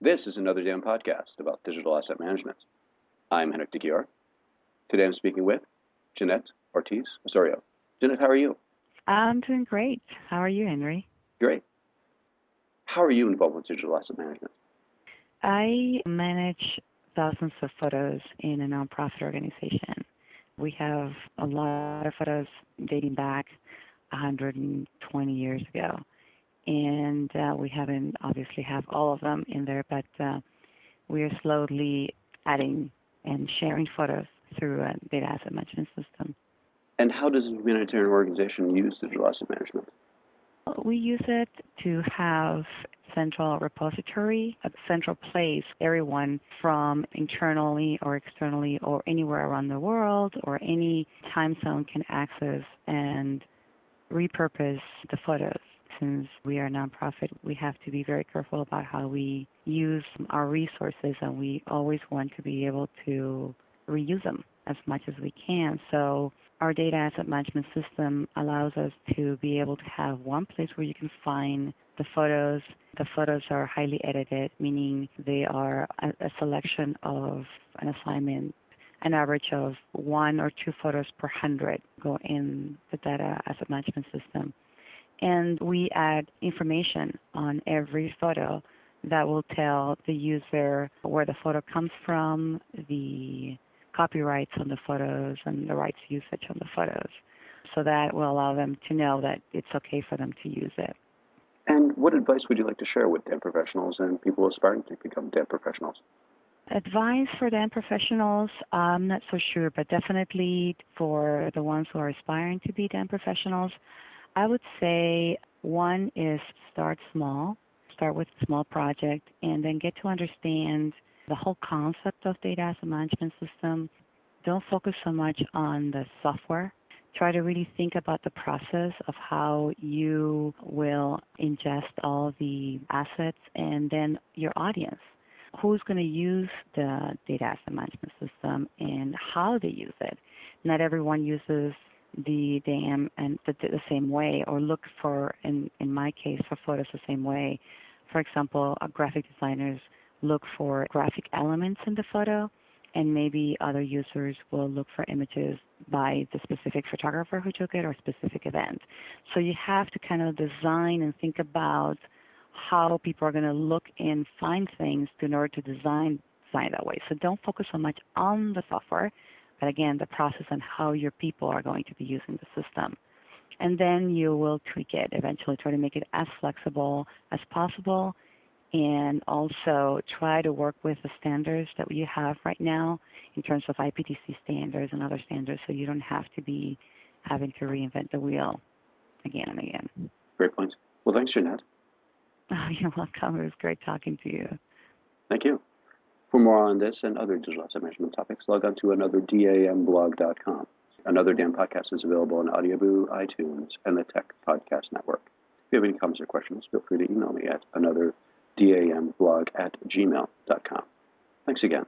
This is another damn podcast about digital asset management. I'm Henrik de Gior. Today I'm speaking with Jeanette Ortiz Osorio. Jeanette, how are you? I'm doing great. How are you, Henry? Great. How are you involved with digital asset management? I manage thousands of photos in a nonprofit organization. We have a lot of photos dating back 120 years ago. And we haven't obviously have all of them in there, but we are slowly adding and sharing photos through a data asset management system. And how does a humanitarian organization use digital asset management? We use it to have central repository, a central place everyone from internally or externally or anywhere around the world or any time zone can access and repurpose the photos. Since we are a nonprofit, we have to be very careful about how we use our resources, and we always want to be able to reuse them as much as we can. So our data asset management system allows us to be able to have one place where you can find the photos. The photos are highly edited, meaning they are a selection of an assignment. An average of 1 or 2 photos per 100 go in the data asset management system. And we add information on every photo that will tell the user where the photo comes from, the copyrights on the photos, and the rights usage on the photos. So that will allow them to know that it's okay for them to use it. And what advice would you like to share with DAM professionals and people aspiring to become DAM professionals? Advice for DAM professionals, I'm not so sure, but definitely for the ones who are aspiring to be DAM professionals, I would say one is start small, start with a small project, and then get to understand the whole concept of data asset management system. Don't focus so much on the software. Try to really think about the process of how you will ingest all the assets and then your audience. Who's going to use the data asset management system and how they use it. Not everyone uses the DAM and the same way, or look for, in my case, for photos the same way. For example, graphic designers look for graphic elements in the photo, and maybe other users will look for images by the specific photographer who took it or specific event. So you have to kind of design and think about how people are going to look and find things in order to design that way. So don't focus so much on the software, but again, the process and how your people are going to be using the system. And then you will tweak it, eventually try to make it as flexible as possible, and also try to work with the standards that we have right now in terms of IPTC standards and other standards, so you don't have to be having to reinvent the wheel again and again. Great points. Well, thanks, Jeanette. Oh, you're welcome. It was great talking to you. Thank you. For more on this and other digital asset management topics, log on to anotherDAMblog.com. Another DAM podcast is available on Audioboo, iTunes, and the Tech Podcast Network. If you have any comments or questions, feel free to email me at anotherDAMblog@gmail.com. Thanks again.